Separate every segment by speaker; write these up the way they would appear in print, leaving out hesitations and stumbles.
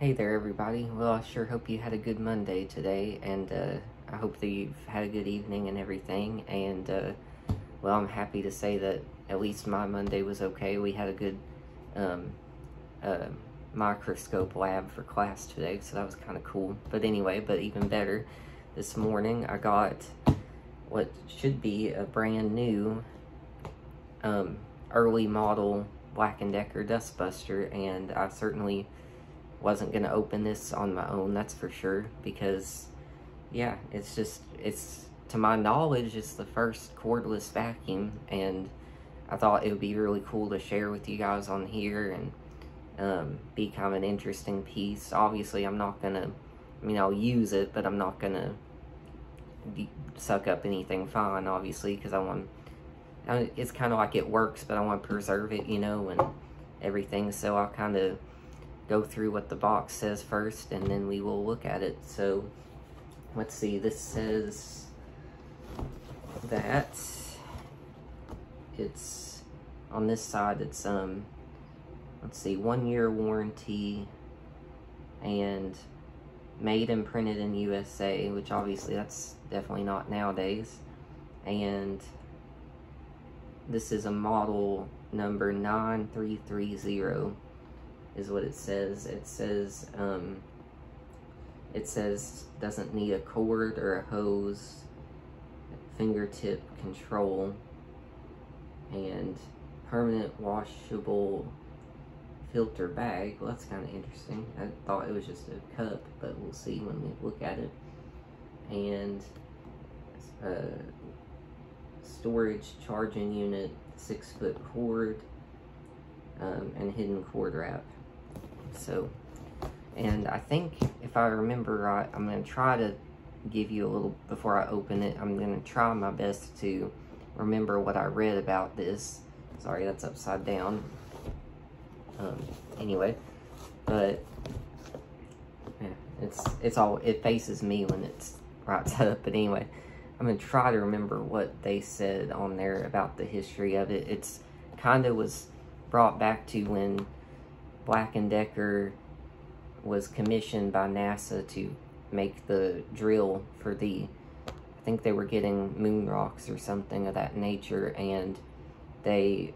Speaker 1: Hey there, everybody. Well, I sure hope you had a good Monday today, and I hope that you've had a good evening and everything. And well, I'm happy to say that at least my Monday was okay. We had a good microscope lab for class today, so that was kind of cool. But anyway, but even better, this morning I got what should be a brand new early model Black & Decker Dustbuster, and I certainly wasn't going to open this on my own, that's for sure, because yeah, it's to my knowledge, it's the first cordless vacuum, and I thought it would be really cool to share with you guys on here and be kind of an interesting piece. Obviously, I'm not gonna, I mean, I'll use it, but I'm not gonna suck up anything fine, obviously, because it's kind of like it works, but I want to preserve it, you know, and everything. So I'll kind of go through what the box says first, and then we will look at it. So let's see, this says that it's on this side, it's let's see, 1-year warranty and made and printed in USA, which obviously that's definitely not nowadays. And this is a model number 9330 is what it says. It says doesn't need a cord or a hose, fingertip control, and permanent washable filter bag. Well, that's kind of interesting. I thought it was just a cup, but we'll see when we look at it. And storage charging unit, 6-foot cord, and hidden cord wrap. So, and I think if I remember right, I'm going to try to give you a little, before I open it, I'm going to try my best to remember what I read about this. Sorry, that's upside down. Anyway, but yeah, it faces me when it's right side up. But anyway, I'm going to try to remember what they said on there about the history of it. It's kind of was brought back to when Black & Decker was commissioned by NASA to make the drill for I think they were getting moon rocks or something of that nature, and they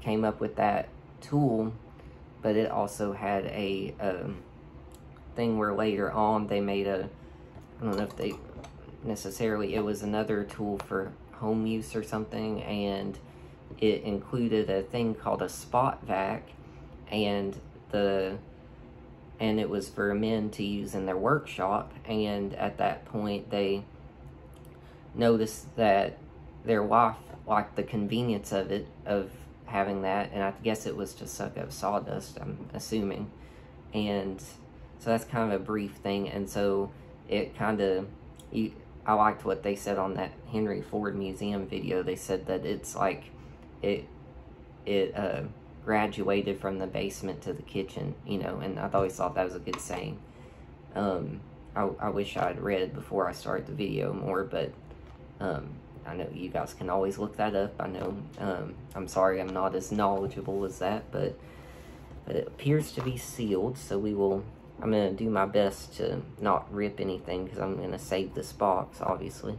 Speaker 1: came up with that tool, but it also had a thing where later on they made I don't know if they necessarily, it was another tool for home use or something, and it included a thing called a spot vac, and it was for men to use in their workshop. And at that point they noticed that their wife liked the convenience of having that, and I guess it was to suck up sawdust, I'm assuming. And so that's kind of a brief thing. And so it kind of, I liked what they said on that Henry Ford Museum video. They said that it's like it graduated from the basement to the kitchen, you know, and I always thought that was a good saying. I wish I'd read before I started the video more, but I know you guys can always look that up. I know, I'm sorry I'm not as knowledgeable as that, but it appears to be sealed, so I'm going to do my best to not rip anything, because I'm going to save this box, obviously.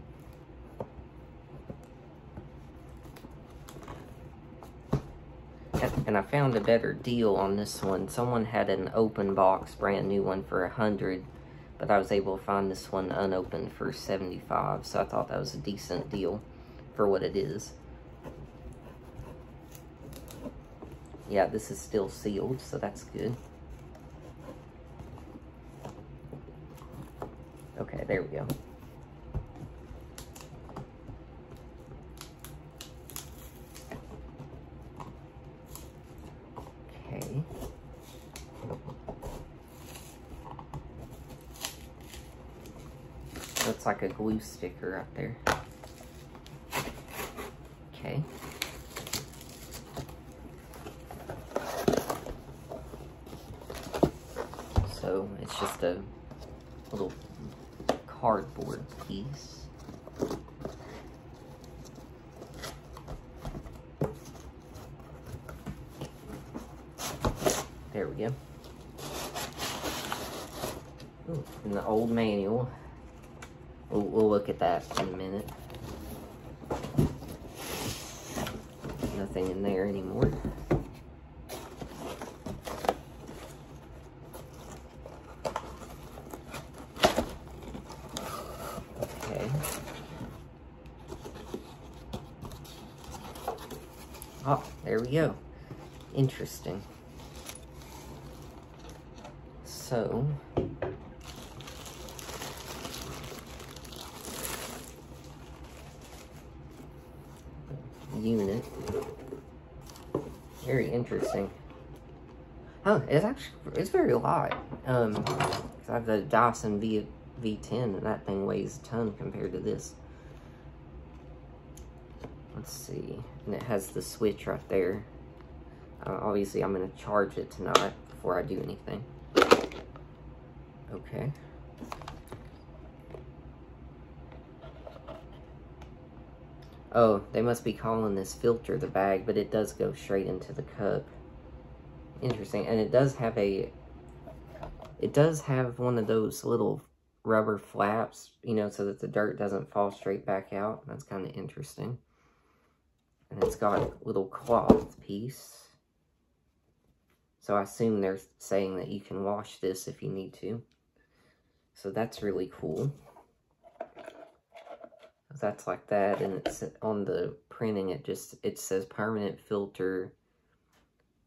Speaker 1: And I found a better deal on this one. Someone had an open box, brand new one, for $100, but I was able to find this one unopened for $75, so I thought that was a decent deal for what it is. Yeah, this is still sealed, so that's good. Okay, there we go. Okay. Looks like a glue sticker up there. Okay. So it's just a little cardboard piece. There we go. In the old manual. We'll look at that in a minute. Nothing in there anymore. Okay. Oh, there we go. Interesting. So, unit. Very interesting. Oh, it's very light. I have the Dyson V10 and that thing weighs a ton compared to this. Let's see. And it has the switch right there. Obviously, I'm going to charge it tonight before I do anything. Okay. Oh, they must be calling this filter the bag, but it does go straight into the cup. Interesting. And it does have one of those little rubber flaps, you know, so that the dirt doesn't fall straight back out. That's kind of interesting. And it's got a little cloth piece. So I assume they're saying that you can wash this if you need to. So that's really cool. That's like that, and it's on the printing, it says permanent filter,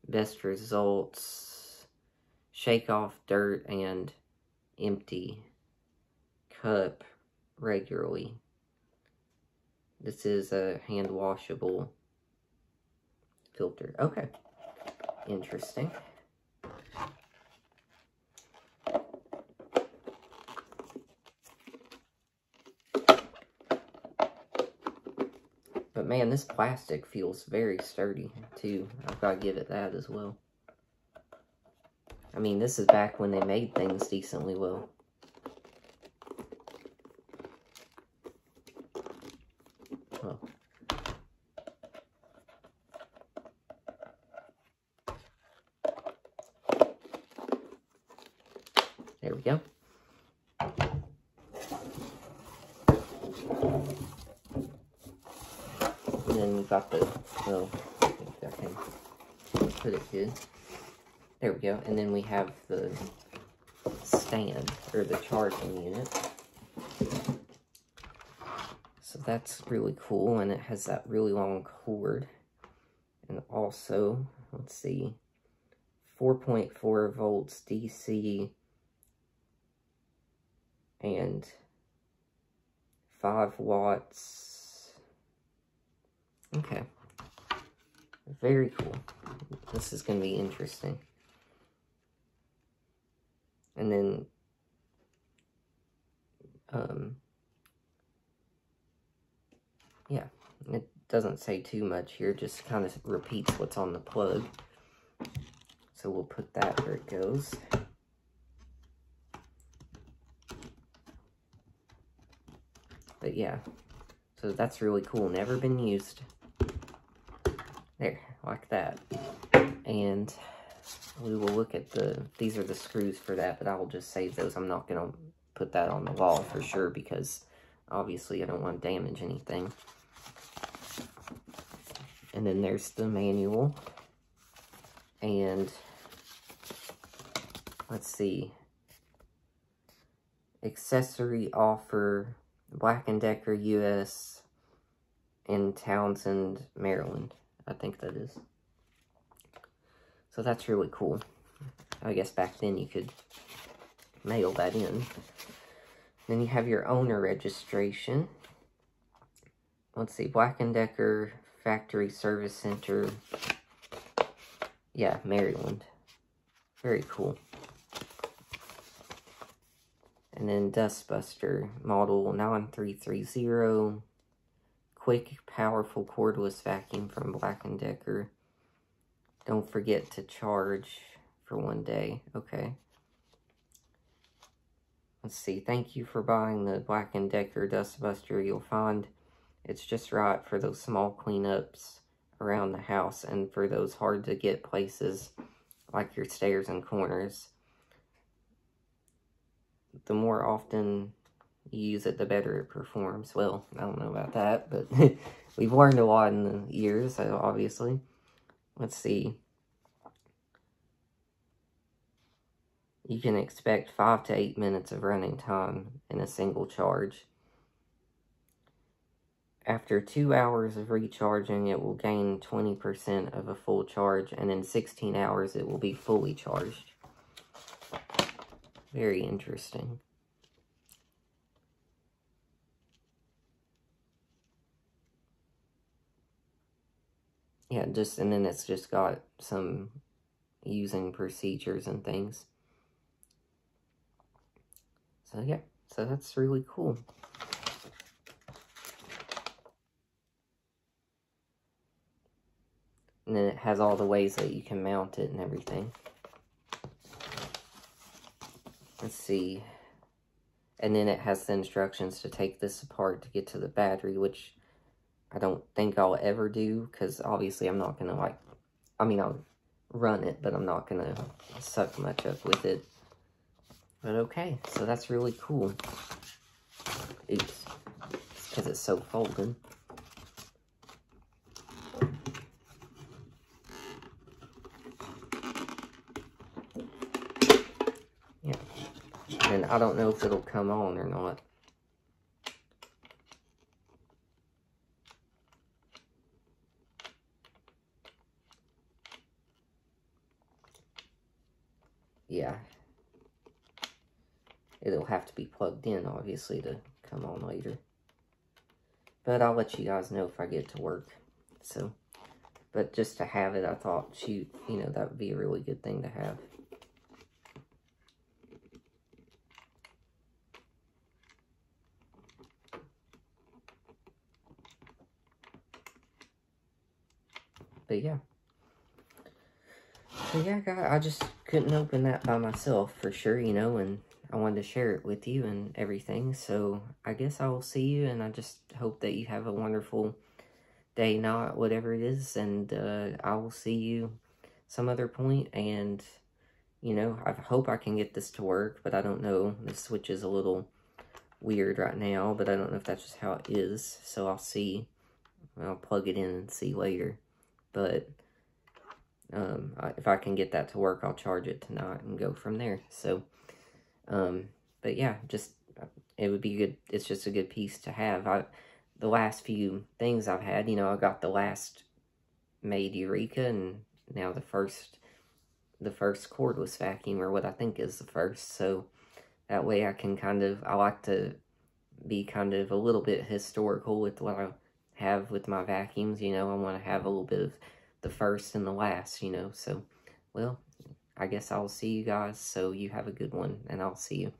Speaker 1: best results, shake off dirt and empty cup regularly. This is a hand washable filter. Okay. Interesting. But man, this plastic feels very sturdy too. I've got to give it that as well. I mean, this is back when they made things decently well. Well. There we go. And then we've got the, well, I think I can put it good. There we go. And then we have the stand, or the charging unit. So that's really cool, and it has that really long cord. And also, let's see, 4.4 volts DC and 5 watts. Okay. Very cool. This is going to be interesting. And then, yeah, it doesn't say too much here, just kind of repeats what's on the plug. So we'll put that where it goes. But yeah, so that's really cool. Never been used. There, like that. And we will look at these are the screws for that, but I will just save those. I'm not going to put that on the wall for sure because obviously I don't want to damage anything. And then there's the manual. And let's see. Accessory offer, Black & Decker US in Townsend, Maryland. I think that is. So that's really cool. I guess back then you could mail that in. Then you have your owner registration. Let's see, Black & Decker Factory Service Center. Yeah, Maryland. Very cool. And then Dustbuster, model 9330. Quick, powerful, cordless vacuum from Black & Decker. Don't forget to charge for 1 day. Okay. Let's see. Thank you for buying the Black & Decker Dustbuster. You'll find it's just right for those small cleanups around the house and for those hard to get places like your stairs and corners. the more often you use it, the better it performs. Well, I don't know about that, but we've learned a lot in the years, obviously. Let's see. You can expect 5 to 8 minutes of running time in a single charge. After 2 hours of recharging, it will gain 20% of a full charge, and in 16 hours, it will be fully charged. Very interesting. Yeah, and then it's just got some using procedures and things. So yeah, so that's really cool. And then it has all the ways that you can mount it and everything. Let's see. And then it has the instructions to take this apart to get to the battery, which I don't think I'll ever do, because obviously I'm not going to, like, I mean, I'll run it, but I'm not going to suck much up with it. But okay, so that's really cool. Oops, because it's so folded. Yeah, and I don't know if it'll come on or not. Yeah, it'll have to be plugged in, obviously, to come on later. But I'll let you guys know if I get to work. So, but just to have it, I thought, shoot, you know, that would be a really good thing to have. But yeah. So yeah, guys, I just couldn't open that by myself for sure, you know, and I wanted to share it with you and everything. So I guess I will see you, and I just hope that you have a wonderful day, night, whatever it is, and I will see you some other point. And you know, I hope I can get this to work, but I don't know. The switch is a little weird right now, but I don't know if that's just how it is. So I'll see. I'll plug it in and see later. But if I can get that to work, I'll charge it tonight and go from there. So, but yeah, just, it would be good. It's just a good piece to have. The last few things I've had, you know, I got the last made Eureka, and now the first cordless vacuum, or what I think is the first. So that way I can I like to be kind of a little bit historical with what I have with my vacuums, you know. I want to have a little bit of the first and the last, you know. So, well, I guess I'll see you guys. So you have a good one, and I'll see you.